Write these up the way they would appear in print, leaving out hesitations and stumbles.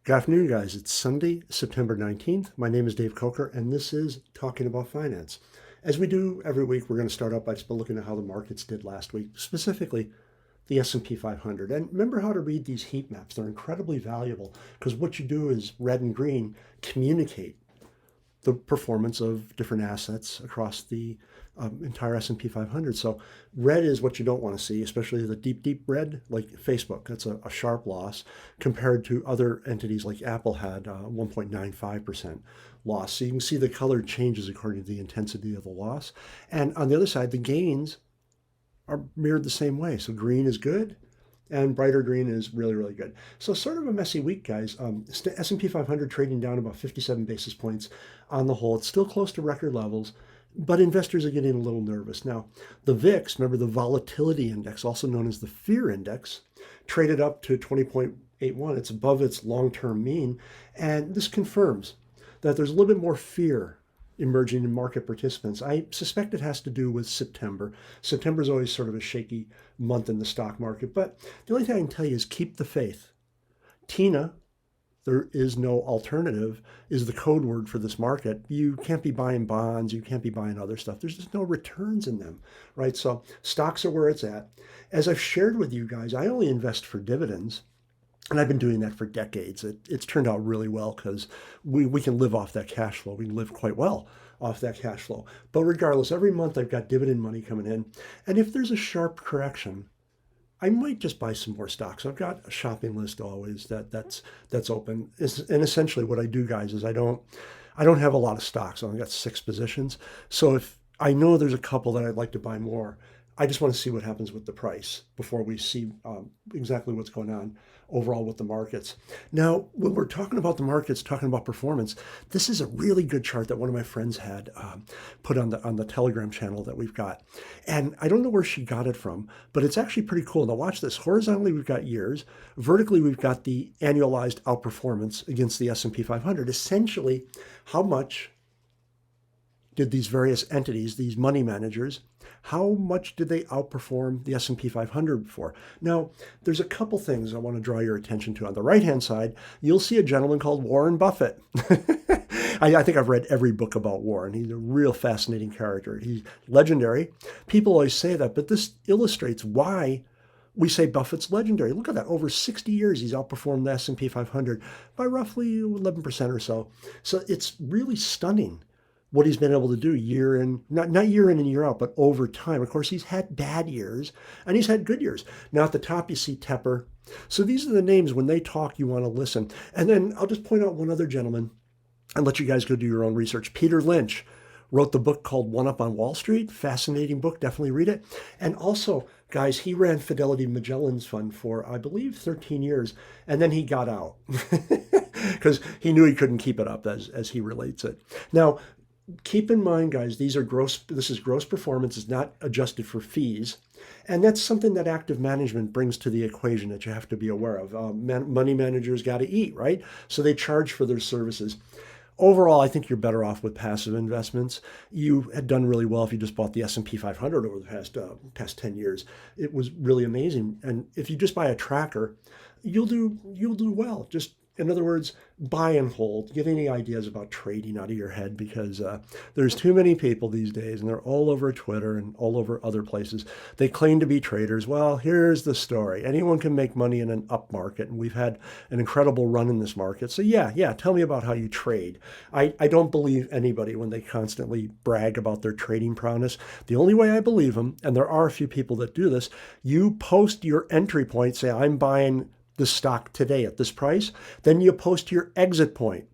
Good afternoon, guys. It's Sunday, September 19th. My name is Dave Coker, and this is Talking About Finance. As we do every week, we're going to start out by just looking at how the markets did last week, specifically the S&P 500. And remember how to read these heat maps. They're incredibly valuable because what you do is red and green communicate the performance of different assets across the entire S&P 500. So red is what you don't want to see, especially the deep, deep red, like Facebook. That's a sharp loss compared to other entities like Apple had 1.95% loss. So you can see the color changes according to the intensity of the loss. And on the other side, the gains are mirrored the same way. So green is good, and brighter green is really, really good. So sort of a messy week, guys. S&P 500 trading down about 57 basis points on the whole. It's still close to record levels, but investors are getting a little nervous. Now, the VIX, remember the volatility index, also known as the fear index, traded up to 20.81. It's above its long-term mean, and this confirms that there's a little bit more fear emerging in market participants. I suspect it has to do with September. September is always sort of a shaky month in the stock market, but the only thing I can tell you is keep the faith. Tina, there is no alternative, is the code word for this market. You can't be buying bonds. You can't be buying other stuff. There's just no returns in them, right? So stocks are where it's at. As I've shared with you guys, I only invest for dividends. And I've been doing that for decades. It's turned out really well because we can live off that cash flow. We can live quite well off that cash flow. But regardless, every month I've got dividend money coming in. And if there's a sharp correction, I might just buy some more stocks. I've got a shopping list always that's open. And essentially what I do, guys, is I don't have a lot of stocks. I've only got 6 positions. So if I know there's a couple that I'd like to buy more, I just want to see what happens with the price before we see exactly what's going on overall with the markets. Now, when we're talking about the markets, talking about performance, this is a really good chart that one of my friends had put on the Telegram channel that we've got. And I don't know where she got it from, but it's actually pretty cool. Now watch this. Horizontally, we've got years. Vertically, we've got the annualized outperformance against the S&P 500. Essentially, how much did these various entities, these money managers, how much did they outperform the S&P 500 for? Now, there's a couple things I want to draw your attention to. On the right-hand side, you'll see a gentleman called Warren Buffett. I think I've read every book about Warren. He's a real fascinating character. He's legendary. People always say that, but this illustrates why we say Buffett's legendary. Look at that. Over 60 years, he's outperformed the S&P 500 by roughly 11% or so. So it's really stunning what he's been able to do year in, not year in and year out, but over time. Of course, he's had bad years and he's had good years. Now at the top, you see Tepper. So these are the names. When they talk, you want to listen. And then I'll just point out one other gentleman and let you guys go do your own research. Peter Lynch wrote the book called One Up on Wall Street. Fascinating book. Definitely read it. And also, guys, he ran Fidelity Magellan's fund for, I believe, 13 years. And then he got out because he knew he couldn't keep it up as he relates it. Now, keep in mind, guys, this is gross performance. It's not adjusted for fees. And that's something that active management brings to the equation that you have to be aware of. Money managers got to eat, right? So they charge for their services. Overall, I think you're better off with passive investments. You had done really well if you just bought the S&P 500 over the past 10 years. It was really amazing. And if you just buy a tracker, you'll do well. Just, in other words, buy and hold. Get any ideas about trading out of your head because there's too many people these days, and they're all over Twitter and all over other places. They claim to be traders. Well, here's the story. Anyone can make money in an up market, and we've had an incredible run in this market. So yeah, tell me about how you trade. I don't believe anybody when they constantly brag about their trading prowess. The only way I believe them, and there are a few people that do this, you post your entry point, say, I'm buying the stock today at this price, then you post your exit point.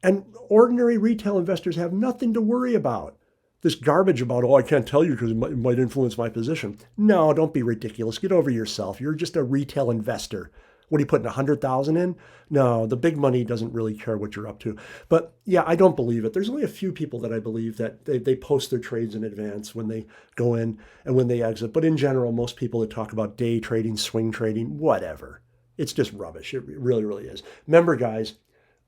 And ordinary retail investors have nothing to worry about. This garbage about, I can't tell you because it might influence my position. No, don't be ridiculous. Get over yourself. You're just a retail investor. What are you putting 100,000 in? No, the big money doesn't really care what you're up to. But yeah, I don't believe it. There's only a few people that I believe that they post their trades in advance when they go in and when they exit. But in general, most people that talk about day trading, swing trading, whatever. It's just rubbish. It really, really is. Remember, guys,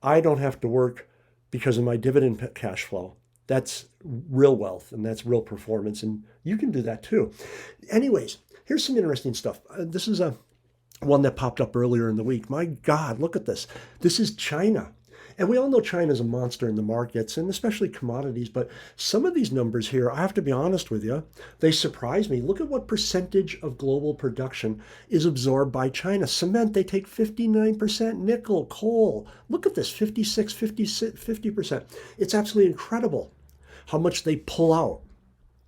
I don't have to work because of my dividend cash flow. That's real wealth and that's real performance. And you can do that too. Anyways, here's some interesting stuff. This is a one that popped up earlier in the week. My God, look at this. This is China. And we all know China is a monster in the markets and especially commodities, but some of these numbers here, I have to be honest with you, they surprise me. Look at what percentage of global production is absorbed by China. Cement, they take 59%, nickel, coal. Look at this, 56, 50%. It's absolutely incredible how much they pull out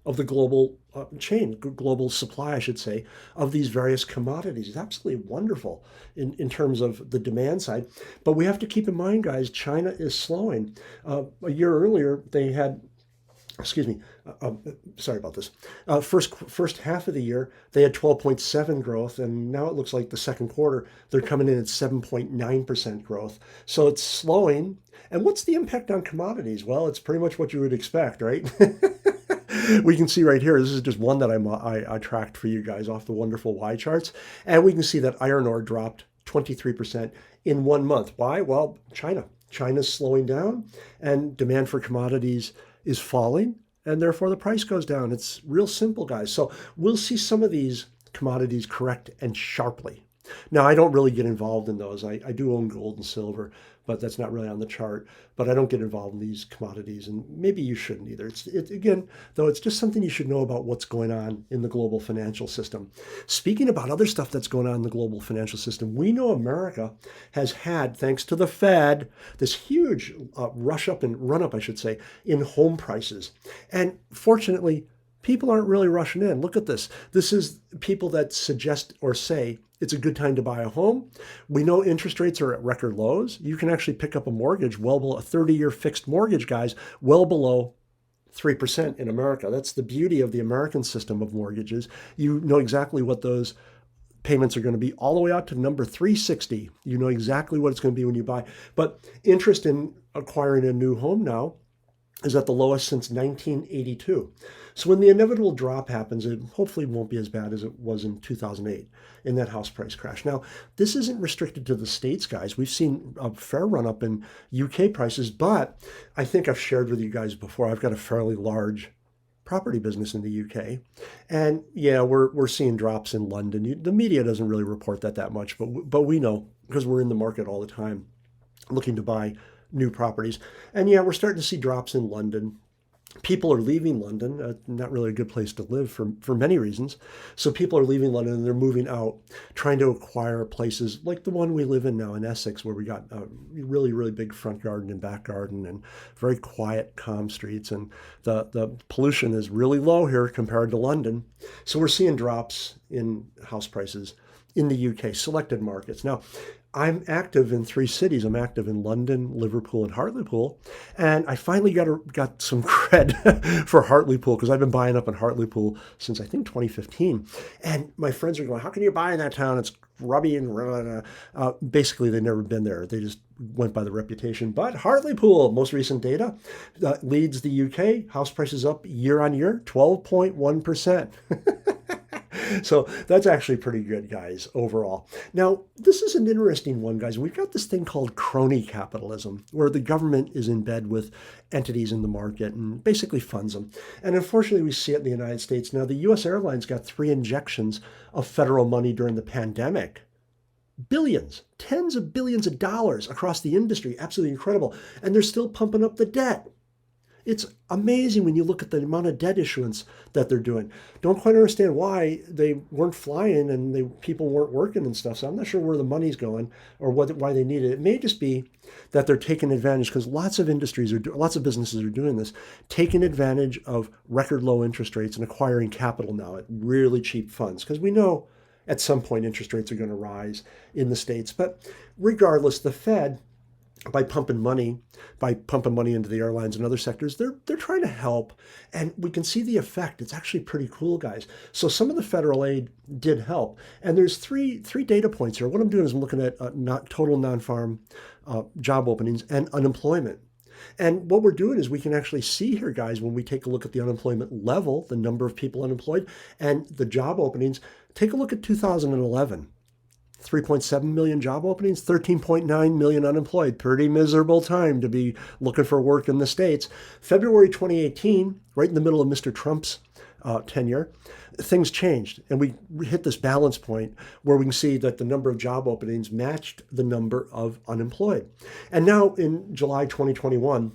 of the global chain, global supply, I should say, of these various commodities. It's absolutely wonderful in terms of the demand side. But we have to keep in mind, guys, China is slowing. A year earlier, they had, excuse me, sorry about this. First half of the year, they had 12.7 growth, and now it looks like the second quarter, they're coming in at 7.9% growth. So it's slowing. And what's the impact on commodities? Well, it's pretty much what you would expect, right? We can see right here, this is just one that I tracked for you guys off the wonderful Y charts. And we can see that iron ore dropped 23% in 1 month. Why? Well, China. China's slowing down and demand for commodities is falling, and therefore the price goes down. It's real simple, guys. So we'll see some of these commodities correct and sharply. Now, I don't really get involved in those. I do own gold and silver, but that's not really on the chart. But I don't get involved in these commodities, and maybe you shouldn't either. Again, though, it's just something you should know about what's going on in the global financial system. Speaking about other stuff that's going on in the global financial system, we know America has had, thanks to the Fed, this huge run up, I should say, in home prices. And fortunately, people aren't really rushing in. Look at this. This is people that suggest or say it's a good time to buy a home. We know interest rates are at record lows. You can actually pick up a mortgage well below a 30-year fixed mortgage, guys, well below 3% in America. That's the beauty of the American system of mortgages. You know exactly what those payments are going to be all the way out to number 360. You know exactly what it's going to be when you buy. But interest in acquiring a new home now is at the lowest since 1982. So when the inevitable drop happens, it hopefully won't be as bad as it was in 2008 in that house price crash. Now, this isn't restricted to the States, guys. We've seen a fair run up in UK prices, but I think I've shared with you guys before, I've got a fairly large property business in the UK. And yeah, we're seeing drops in London. The media doesn't really report that much, but we know because we're in the market all the time looking to buy new properties. And yeah, we're starting to see drops in London. People are leaving London, not really a good place to live for many reasons. So people are leaving London and they're moving out, trying to acquire places like the one we live in now in Essex, where we got a really, really big front garden and back garden and very quiet, calm streets. And the pollution is really low here compared to London. So we're seeing drops in house prices in the UK, selected markets. Now, I'm active in 3 cities. I'm active in London, Liverpool, and Hartlepool. And I finally got some cred for Hartlepool because I've been buying up in Hartlepool since I think 2015. And my friends are going, how can you buy in that town? It's grubby and basically they've never been there. They just went by the reputation. But Hartlepool, most recent data, leads the UK. House prices up year on year, 12.1%. So that's actually pretty good, guys, overall. Now, this is an interesting one, guys. We've got this thing called CRONY capitalism, where the government is in bed with entities in the market and basically funds them. And unfortunately, we see it in the United States. Now, the U.S. airlines got 3 injections of federal money during the pandemic. Billions, tens of billions of dollars across the industry. Absolutely incredible. And they're still pumping up the debt. It's amazing when you look at the amount of debt issuance that they're doing. Don't quite understand why they weren't flying and people weren't working and stuff. So I'm not sure where the money's going or why they need it. It may just be that they're taking advantage because lots of businesses are doing this, taking advantage of record low interest rates and acquiring capital now at really cheap funds. Because we know at some point interest rates are going to rise in the States. But regardless, the Fed, by pumping money into the airlines and other sectors, they're trying to help. And we can see the effect. It's actually pretty cool, guys. So some of the federal aid did help. And there's three data points here. What I'm doing is I'm looking at total non-farm job openings and unemployment. And what we're doing is we can actually see here, guys, when we take a look at the unemployment level, the number of people unemployed, and the job openings, take a look at 2011. 3.7 million job openings, 13.9 million unemployed. Pretty miserable time to be looking for work in the States. February 2018, right in the middle of Mr. Trump's 10-year, things changed. And we hit this balance point where we can see that the number of job openings matched the number of unemployed. And now in July 2021,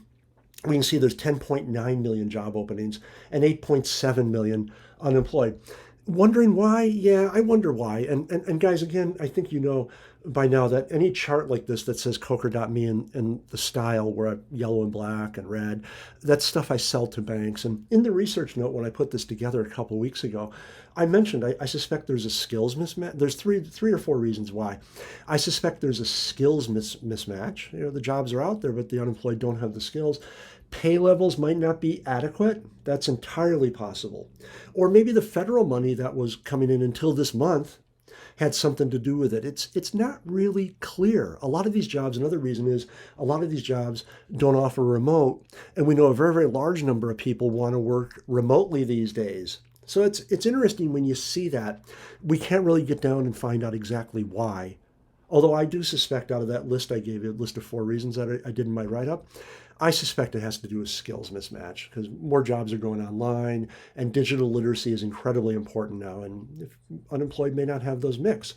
we can see there's 10.9 million job openings and 8.7 million unemployed. Wondering why? Yeah, I wonder why. And guys, again, I think you know by now that any chart like this that says Coker.me in the style where yellow and black and red, that's stuff I sell to banks. And in the research note, when I put this together a couple of weeks ago, I mentioned I suspect there's a skills mismatch. There's three or four reasons why. I suspect there's a skills mismatch. You know, the jobs are out there, but the unemployed don't have the skills. Pay levels might not be adequate. That's entirely possible. Or maybe the federal money that was coming in until this month had something to do with it. It's not really clear. A lot of these jobs, another reason is a lot of these jobs don't offer remote, and we know a very, very large number of people want to work remotely these days. So it's interesting when you see that. We can't really get down and find out exactly why. Although I do suspect out of that list I gave you, a list of 4 reasons that I did in my write-up, I suspect it has to do with skills mismatch because more jobs are going online and digital literacy is incredibly important now. And if unemployed may not have those mix.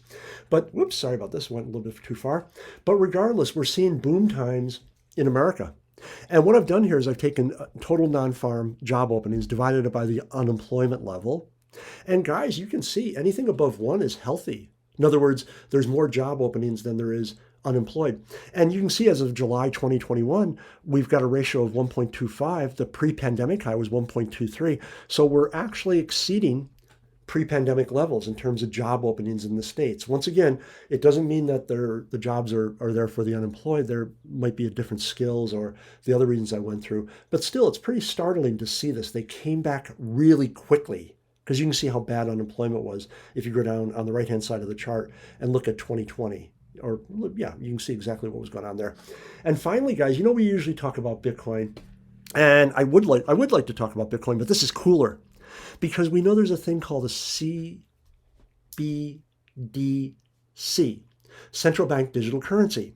But whoops, sorry about this, went a little bit too far. But regardless, we're seeing boom times in America. And what I've done here is I've taken total non-farm job openings, divided it by the unemployment level. And guys, you can see anything above 1 is healthy. In other words, there's more job openings than there is unemployed. And you can see as of July 2021, we've got a ratio of 1.25. The pre-pandemic high was 1.23. So we're actually exceeding pre-pandemic levels in terms of job openings in the States. Once again, it doesn't mean that the jobs are there for the unemployed. There might be a different skills or the other reasons I went through. But still, it's pretty startling to see this. They came back really quickly because you can see how bad unemployment was if you go down on the right-hand side of the chart and look at 2020. Or yeah, you can see exactly what was going on there. And finally, guys, you know we usually talk about Bitcoin, and I would like to talk about Bitcoin, but this is cooler because we know there's a thing called a CBDC, central bank digital currency,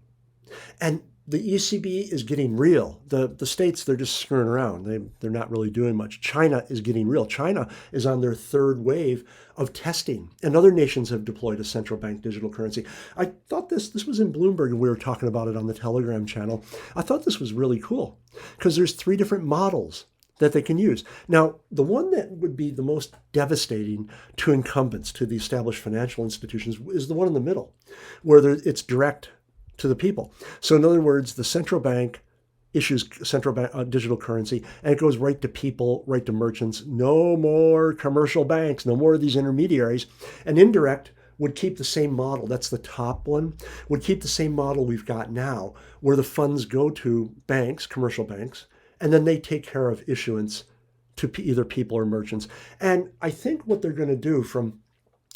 and the ECB is getting real. The states, they're just screwing around. They're not really doing much. China is getting real. China is on their 3rd wave of testing, and other nations have deployed a central bank digital currency. I thought this was in Bloomberg, and we were talking about it on the Telegram channel. I thought this was really cool because there's 3 different models that they can use. Now, the one that would be the most devastating to incumbents, to the established financial institutions, is the one in the middle, where it's direct to the people. So in other words, the central bank issues central bank digital currency, and it goes right to people, right to merchants. No more commercial banks, no more of these intermediaries. And indirect would keep the same model. That's the top one. Would keep the same model we've got now, where the funds go to banks, commercial banks, and then they take care of issuance to either people or merchants. And I think what they're going to do, from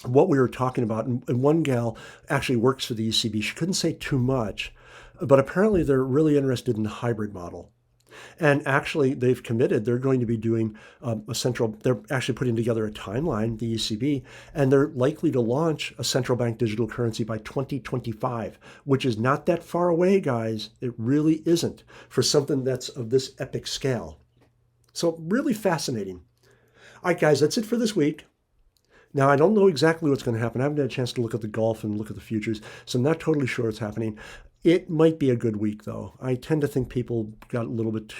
what we were talking about, and one gal actually works for the ECB. She couldn't say too much, but apparently they're really interested in the hybrid model. And actually, they've committed. They're going to be doing they're actually putting together a timeline, the ECB, and they're likely to launch a central bank digital currency by 2025, which is not that far away, guys. It really isn't for something that's of this epic scale. So really fascinating. All right, guys, that's it for this week. Now, I don't know exactly what's going to happen. I haven't had a chance to look at the Gulf and look at the futures, so I'm not totally sure what's happening. It might be a good week, though. I tend to think people got a little bit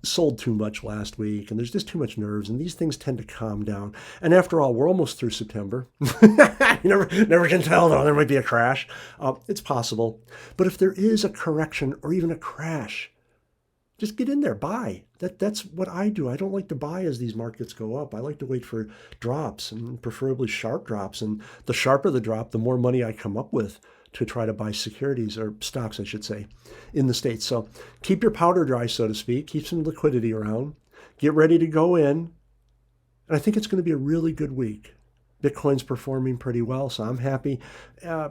sold too much last week, and there's just too much nerves, and these things tend to calm down. And after all, we're almost through September. You never can tell, though. There might be a crash. It's possible. But if there is a correction or even a crash, just get in there, buy. That's what I do. I don't like to buy as these markets go up. I like to wait for drops, and preferably sharp drops. And the sharper the drop, the more money I come up with to try to buy securities, or stocks, I should say, in the States. So keep your powder dry, so to speak. Keep some liquidity around. Get ready to go in. And I think it's going to be a really good week. Bitcoin's performing pretty well, so I'm happy.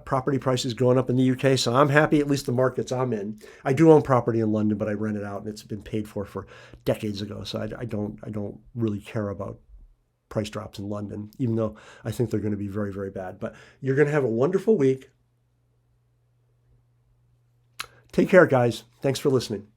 Property prices going up in the UK, so I'm happy, at least the markets I'm in. I do own property in London, but I rent it out, and it's been paid for decades ago, so I don't really care about price drops in London, even though I think they're going to be very, very bad. But you're going to have a wonderful week. Take care, guys. Thanks for listening.